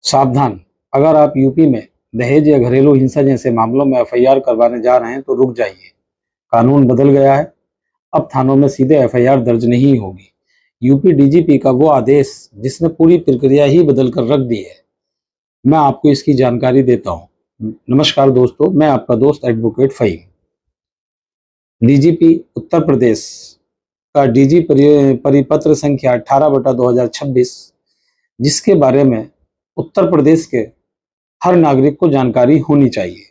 सावधान, अगर आप यूपी में दहेज या घरेलू हिंसा जैसे मामलों में एफआईआर करवाने जा रहे हैं तो रुक जाइए। कानून बदल गया है। अब थानों में सीधे एफआईआर दर्ज नहीं होगी। यूपी डीजीपी का वो आदेश जिसने पूरी प्रक्रिया ही बदल कर रख दी है। मैं आपको इसकी जानकारी देता हूँ। नमस्कार दोस्तों, मैं आपका दोस्त एडवोकेट फ़हीम। डीजीपी उत्तर प्रदेश का डीजी परिपत्र संख्या 18/2026, जिसके बारे में उत्तर प्रदेश के हर नागरिक को जानकारी होनी चाहिए।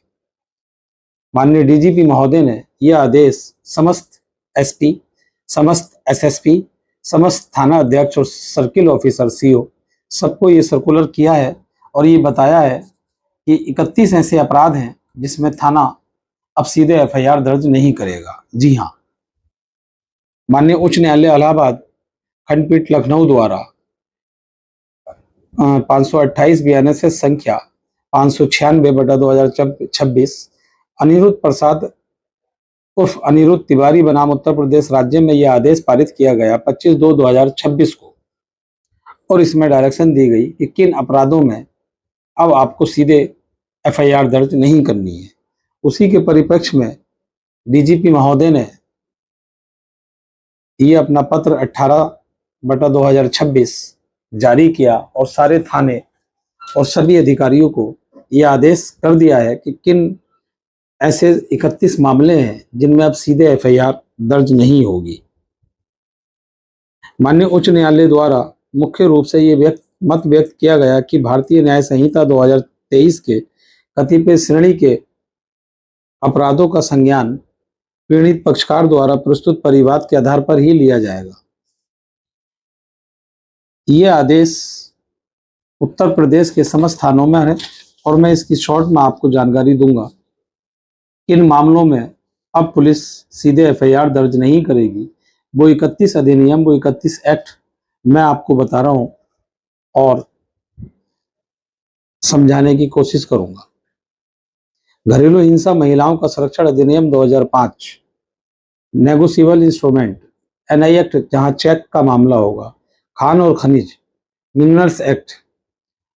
माननीय डीजीपी महोदय ने यह आदेश समस्त एसपी, समस्त एसएसपी, समस्त थाना अध्यक्ष और सर्किल ऑफिसर सीओ सबको ये सर्कुलर किया है और ये बताया है कि 31 ऐसे अपराध हैं जिसमें थाना अब सीधे एफआईआर दर्ज नहीं करेगा। जी हाँ, माननीय उच्च न्यायालय इलाहाबाद खंडपीठ लखनऊ द्वारा 528 बीएनएस संख्या 596/2026 अनिरुद्ध प्रसाद उर्फ अनिरुद्ध तिवारी बनाम उत्तर प्रदेश राज्य में यह आदेश पारित किया गया 25/2/2026 को, और इसमें डायरेक्शन दी गई कि किन अपराधों में अब आपको सीधे एफआईआर दर्ज नहीं करनी है। उसी के परिप्रेक्ष्य में डीजीपी महोदय ने ये अपना पत्र 18/2026 जारी किया और सारे थाने और सभी अधिकारियों को यह आदेश कर दिया है कि किन ऐसे 31 मामले हैं जिनमें अब सीधे एफआईआर दर्ज नहीं होगी। माननीय उच्च न्यायालय द्वारा मुख्य रूप से ये मत व्यक्त किया गया कि भारतीय न्याय संहिता 2023 के कतिपय श्रेणी के अपराधों का संज्ञान पीड़ित पक्षकार द्वारा प्रस्तुत परिवाद के आधार पर ही लिया जाएगा। ये आदेश उत्तर प्रदेश के समस्त थानों में है और मैं इसकी शॉर्ट में आपको जानकारी दूंगा। इन मामलों में अब पुलिस सीधे एफआईआर दर्ज नहीं करेगी। वो 31 अधिनियम, वो 31 एक्ट मैं आपको बता रहा हूं और समझाने की कोशिश करूंगा। घरेलू हिंसा महिलाओं का संरक्षण अधिनियम 2005, नेगोशिएबल इंस्ट्रूमेंट एनआई एक्ट जहां चेक का मामला होगा, खान और खनिज मिनरल्स एक्ट,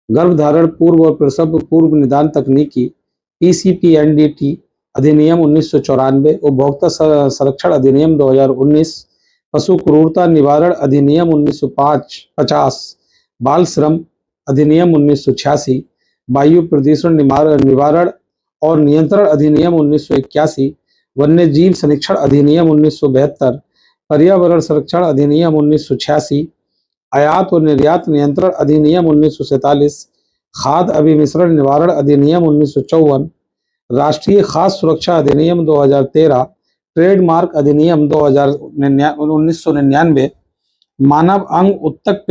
गर्भधारण पूर्व और प्रसव पूर्व निदान तकनीकी पीसीपीएनडीटी अधिनियम 1994, उपभोक्ता संरक्षण अधिनियम 2019, पशु क्रूरता निवारण अधिनियम 1950, बाल श्रम अधिनियम 1986, वायु प्रदूषण निवारण और नियंत्रण अधिनियम 1981, वन्य जीव संरक्षण अधिनियम 1972, पर्यावरण संरक्षण अधिनियम 1986, आयात और निर्यात नियंत्रण अधिनियम 1947, खाद्य अभिमिश्रण निवारण अधिनियम 1954, राष्ट्रीय खाद्य सुरक्षा अधिनियम 2013, ट्रेडमार्क अधिनियम 1999, मानव अंग उत्तक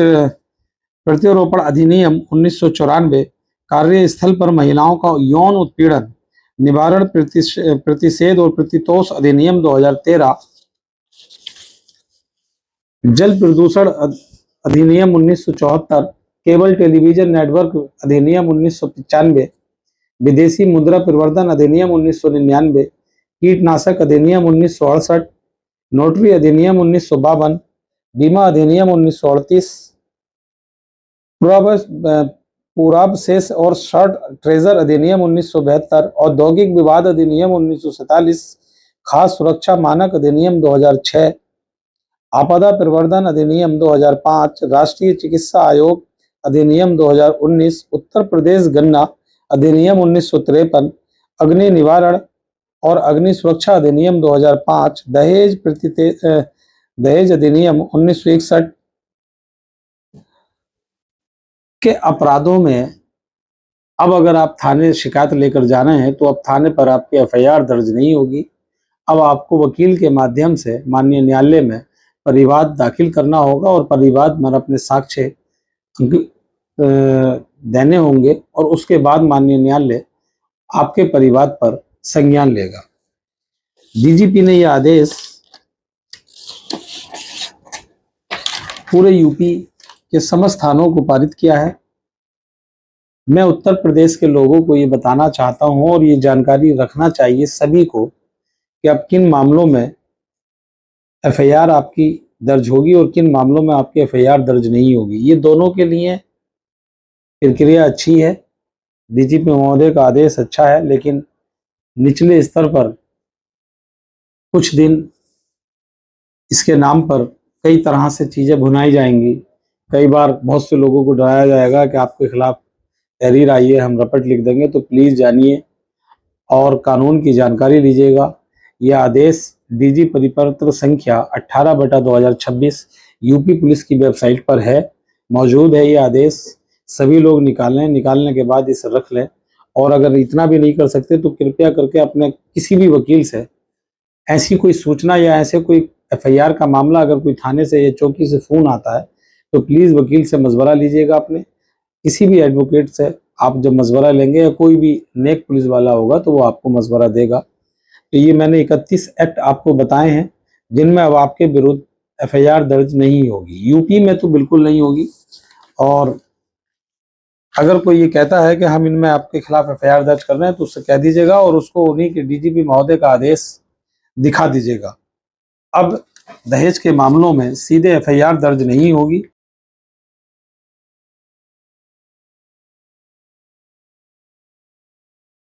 प्रत्यारोपण अधिनियम 1994, कार्यस्थल पर महिलाओं का यौन उत्पीड़न निवारण प्रतिषेध और प्रतितोष अधिनियम 2013, जल प्रदूषण अधिनियम 1974, केबल टेलीविजन नेटवर्क अधिनियम 1995, विदेशी मुद्रा प्रवर्तन अधिनियम 1999, कीटनाशक अधिनियम 1968, नोटरी अधिनियम 1952, बीमा अधिनियम 1938, पूर्वावशेष और शॉर्ट ट्रेजर अधिनियम 1972, औद्योगिक विवाद अधिनियम 1947, खाद्य सुरक्षा मानक अधिनियम 2006, आपदा प्रवर्धन अधिनियम 2005, राष्ट्रीय चिकित्सा आयोग अधिनियम 2019, उत्तर प्रदेश गन्ना अधिनियम 1953, अग्नि निवारण और अग्नि सुरक्षा अधिनियम 2005, दहेज अधिनियम 1961 के अपराधों में अब अगर आप थाने शिकायत लेकर जा रहे हैं तो अब थाने पर आपकी एफआईआर दर्ज नहीं होगी। अब आपको वकील के माध्यम से माननीय न्यायालय में परिवाद दाखिल करना होगा और परिवाद में अपने साक्ष्य देने होंगे और उसके बाद माननीय न्यायालय आपके परिवाद पर संज्ञान लेगा। डीजीपी ने यह आदेश पूरे यूपी के समस्त थानों को पारित किया है। मैं उत्तर प्रदेश के लोगों को ये बताना चाहता हूं और ये जानकारी रखना चाहिए सभी को कि अब किन मामलों में एफआईआर आपकी दर्ज होगी और किन मामलों में आपकी एफआईआर दर्ज नहीं होगी। ये दोनों के लिए प्रक्रिया अच्छी है, डीजीपी महोदय का आदेश अच्छा है, लेकिन निचले स्तर पर कुछ दिन इसके नाम पर कई तरह से चीजें भुनाई जाएंगी। कई बार बहुत से लोगों को डराया जाएगा कि आपके खिलाफ तहरीर आई है, हम रपट लिख देंगे। तो प्लीज जानिए और कानून की जानकारी लीजिएगा। यह आदेश डीजी परिपत्र संख्या 18/2026 यूपी पुलिस की वेबसाइट पर है, मौजूद है। यह आदेश सभी लोग निकालें, निकालने के बाद इसे रख लें। और अगर इतना भी नहीं कर सकते तो कृपया करके अपने किसी भी वकील से ऐसी कोई सूचना या ऐसे कोई एफआईआर का मामला अगर कोई थाने से या चौकी से फोन आता है तो प्लीज वकील से मशवरा लीजिएगा। अपने किसी भी एडवोकेट से आप जब मशवरा लेंगे या कोई भी नेक पुलिस वाला होगा तो वो आपको मशवरा देगा। तो ये मैंने 31 एक्ट आपको बताए हैं जिनमें अब आपके विरुद्ध एफआईआर दर्ज नहीं होगी। यूपी में तो बिल्कुल नहीं होगी। और अगर कोई ये कहता है कि हम इनमें आपके खिलाफ एफआईआर दर्ज कर रहे हैं तो उससे कह दीजिएगा और उसको उन्हीं के डीजीपी महोदय का आदेश दिखा दीजिएगा। अब दहेज के मामलों में सीधे एफआईआर दर्ज नहीं होगी।